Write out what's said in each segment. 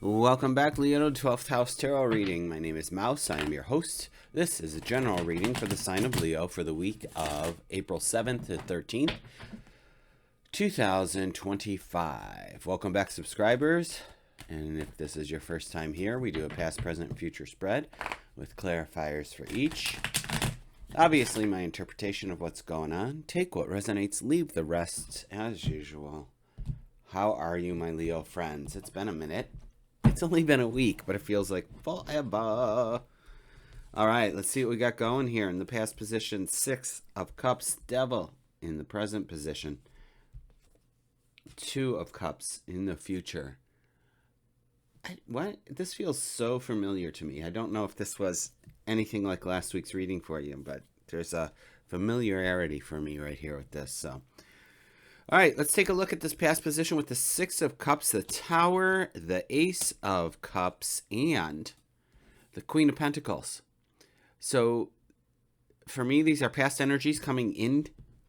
Welcome back, Leo, to 12th House Tarot Reading. My name is Mouse. I am your host. This is a general reading for the sign of Leo for the week of April 7th to 13th, 2025. Welcome back, subscribers. And if this is your first time here, we do a past, present, and future spread with clarifiers for each. Obviously, my interpretation of what's going on. Take what resonates, leave the rest, as usual. How are you, my Leo friends? It's been a minute. It's only been a week, but it feels like forever. All right, let's see what we got going here. In the past position, 6 of Cups, Devil. In the present position, 2 of Cups. In the future. What? This feels so familiar to me. I don't know if this was anything like last week's reading for you, but there's a familiarity for me right here with this. So, all right, let's take a look at this past position with the 6 of Cups, the Tower, the Ace of Cups, and the Queen of Pentacles. So, for me, these are past energies coming in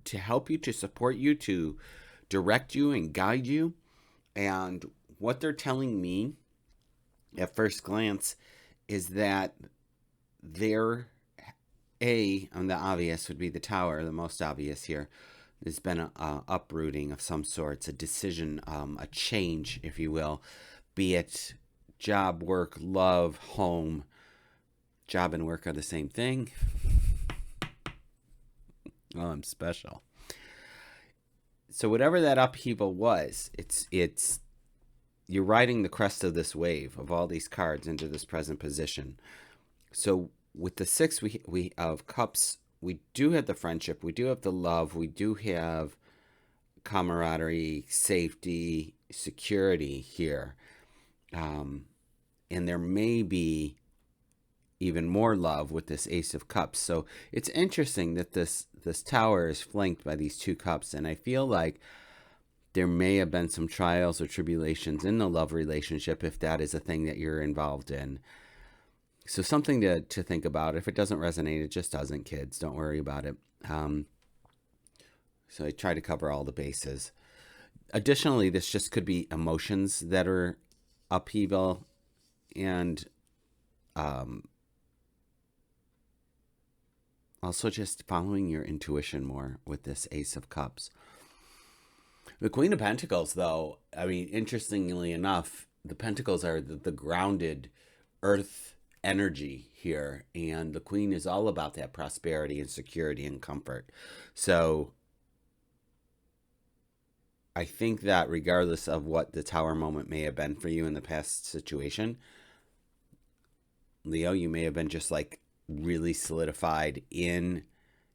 to help you, to support you, to direct you and guide you. And what they're telling me at first glance is that they're, and the obvious would be the Tower, the most obvious here. There's been an uprooting of some sorts, a decision, a change, if you will, be it job, work, love, home. Job and work are the same thing. Oh, I'm special. So whatever that upheaval was, it's you're riding the crest of this wave of all these cards into this present position. So with the 6 we of Cups, we do have the friendship, we do have the love, we do have camaraderie, safety, security here. And there may be even more love with this Ace of Cups. So it's interesting that this Tower is flanked by these 2 cups, and I feel like there may have been some trials or tribulations in the love relationship if that is a thing that you're involved in. So something to think about. If it doesn't resonate, it just doesn't, kids. Don't worry about it. So I try to cover all the bases. Additionally, this just could be emotions that are upheaval and also just following your intuition more with this Ace of Cups. The Queen of Pentacles, though, I mean, interestingly enough, the Pentacles are the grounded earth energy here, and the Queen is all about that prosperity and security and comfort. So I think that regardless of what the Tower moment may have been for you in the past situation, Leo, you may have been just like really solidified in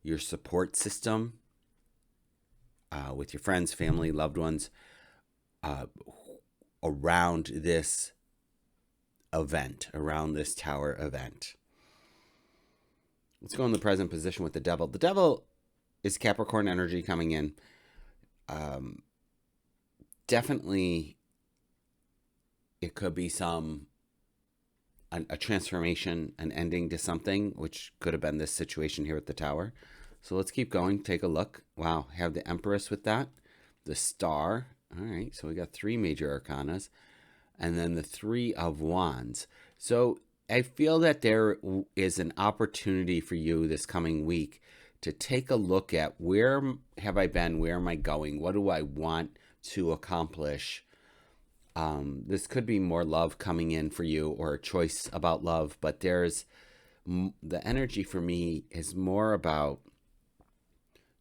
your support system with your friends, family, loved ones around this event, around this Tower event. Let's go in the present position with the Devil. The Devil is Capricorn energy coming in. Definitely, it could be a transformation, an ending to something, which could have been this situation here with the Tower. So let's keep going. Take a look. Wow, have the Empress with that. The Star. All right, so we got 3 major arcanas. And then the 3 of Wands. So I feel that there is an opportunity for you this coming week to take a look at where have I been, where am I going, what do I want to accomplish. This could be more love coming in for you or a choice about love, but there's the energy for me is more about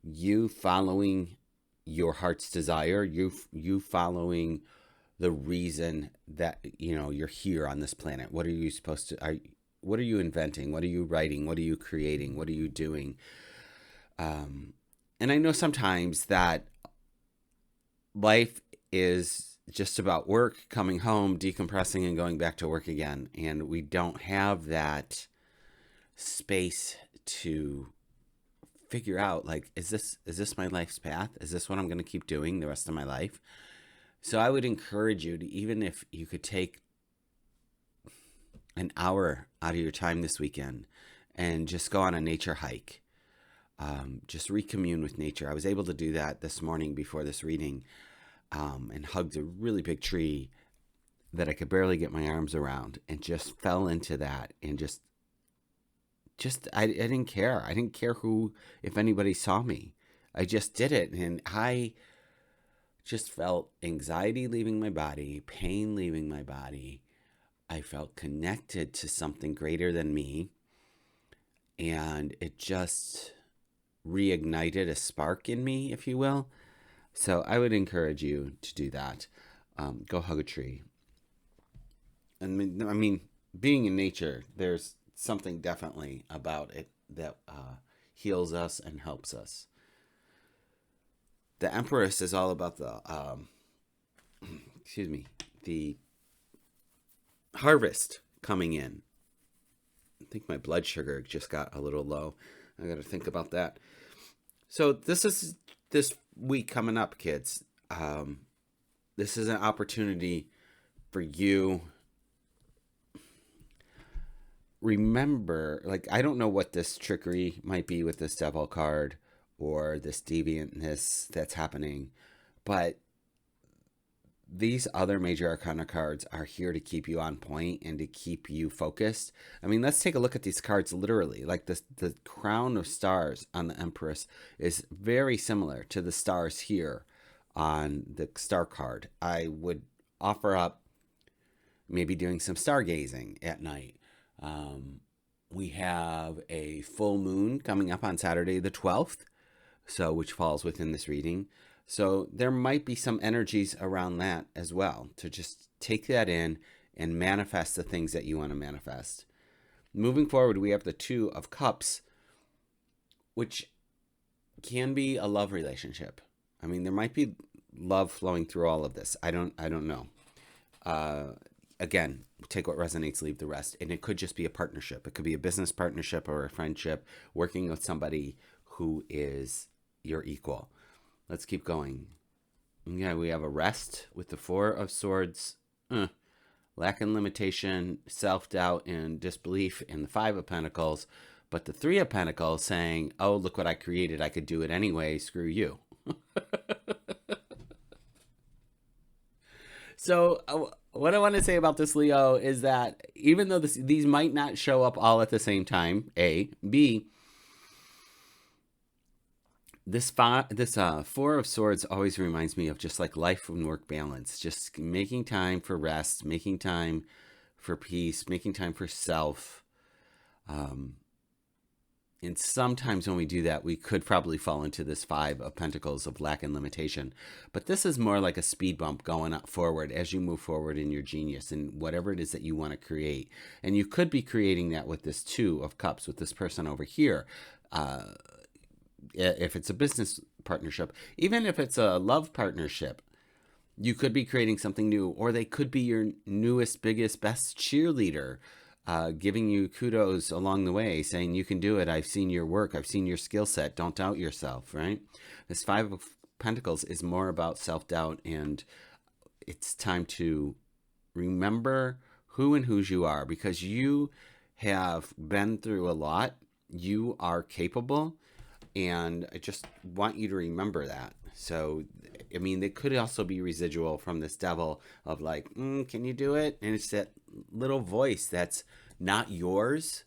you following your heart's desire, you following the reason that you're here on this planet. What are you supposed to what are you inventing? What are you writing? What are you creating? What are you doing? And I know sometimes that life is just about work, coming home, decompressing, and going back to work again. And we don't have that space to figure out, like, is this my life's path? Is this what I'm going to keep doing the rest of my life? So I would encourage you to, even if you could take an hour out of your time this weekend and just go on a nature hike, just recommune with nature. I was able to do that this morning before this reading, and hugged a really big tree that I could barely get my arms around, and just fell into that, and I didn't care. I didn't care if anybody saw me. I just did it, and I just felt anxiety leaving my body, pain leaving my body. I felt connected to something greater than me, and it just reignited a spark in me, if you will. So I would encourage you to do that. Go hug a tree. I mean, being in nature, there's something definitely about it that heals us and helps us. The Empress is all about the harvest coming in. I think my blood sugar just got a little low. I got to think about that. So this week coming up, kids. This is an opportunity for you. Remember, like, I don't know what this trickery might be with this devil card or this deviantness that's happening, but these other major arcana cards are here to keep you on point and to keep you focused. I mean, let's take a look at these cards literally. Like the crown of stars on the Empress is very similar to the stars here on the star card. I would offer up maybe doing some stargazing at night. We have a full moon coming up on Saturday the 12th, which falls within this reading. So there might be some energies around that as well, to just take that in and manifest the things that you want to manifest. Moving forward, we have the Two of Cups, which can be a love relationship. I mean, there might be love flowing through all of this. I don't know. Again, take what resonates, leave the rest. And it could just be a partnership. It could be a business partnership or a friendship, working with somebody who is your equal. Let's keep going. Yeah, we have a rest with the Four of Swords. Lack and limitation, self-doubt and disbelief in the Five of Pentacles. But the Three of Pentacles saying, oh, look what I created. I could do it anyway. Screw you. So what I want to say about this, Leo, is that even though these might not show up all at the same time, A. B, this Four of Swords always reminds me of just like life and work balance, just making time for rest, making time for peace, making time for self. And sometimes when we do that, we could probably fall into this Five of Pentacles of lack and limitation. But this is more like a speed bump going up forward as you move forward in your genius and whatever it is that you want to create. And you could be creating that with this Two of Cups, with this person over here. If it's a business partnership, even if it's a love partnership, you could be creating something new, or they could be your newest, biggest, best cheerleader, giving you kudos along the way, saying you can do it. I've seen your work. I've seen your skill set. Don't doubt yourself, right? This Five of Pentacles is more about self-doubt, and it's time to remember who and whose you are, because you have been through a lot. You are capable. And I just want you to remember that. So, I mean, they could also be residual from this devil of like, can you do it? And it's that little voice that's not yours,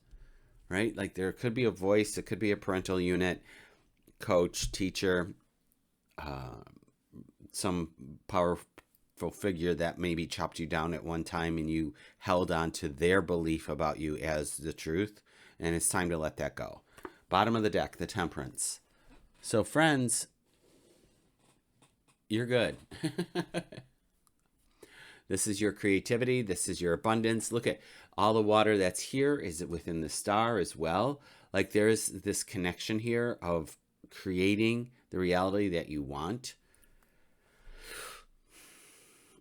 right? Like there could be a voice. It could be a parental unit, coach, teacher, some powerful figure that maybe chopped you down at one time and you held on to their belief about you as the truth. And it's time to let that go. Bottom of the deck, the Temperance. So friends, you're good. This is your creativity. This is your abundance. Look at all the water that's here. Is it within the star as well? Like there's this connection here of creating the reality that you want.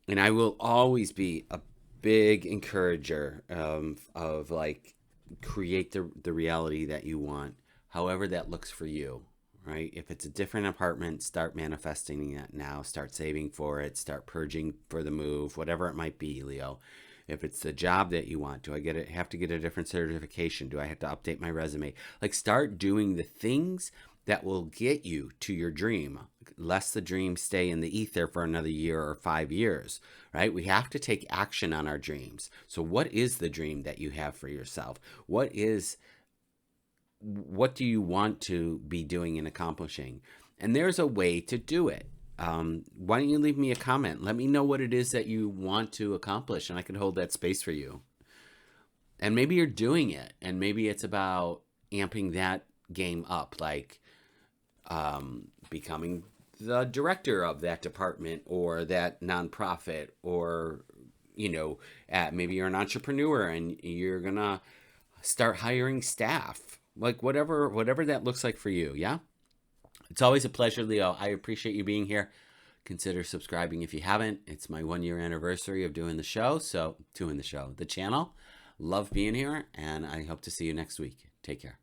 And I will always be a big encourager of like, create the reality that you want. However that looks for you, right? If it's a different apartment, start manifesting it now. Start saving for it. Start purging for the move, whatever it might be, Leo. If it's the job that you want, do I have to get a different certification? Do I have to update my resume? Like start doing the things that will get you to your dream, lest the dream stay in the ether for another year or 5 years, right? We have to take action on our dreams. So what is the dream that you have for yourself? What do you want to be doing and accomplishing? And there's a way to do it. Why don't you leave me a comment? Let me know what it is that you want to accomplish, and I can hold that space for you. And maybe you're doing it, and maybe it's about amping that game up, like becoming the director of that department or that nonprofit, or maybe you're an entrepreneur and you're gonna start hiring staff, like whatever that looks like for you. Yeah, it's always a pleasure, Leo. I appreciate you being here. Consider subscribing if you haven't. It's my 1 year anniversary of doing the channel. Love being here, and I hope to see you next week. Take care.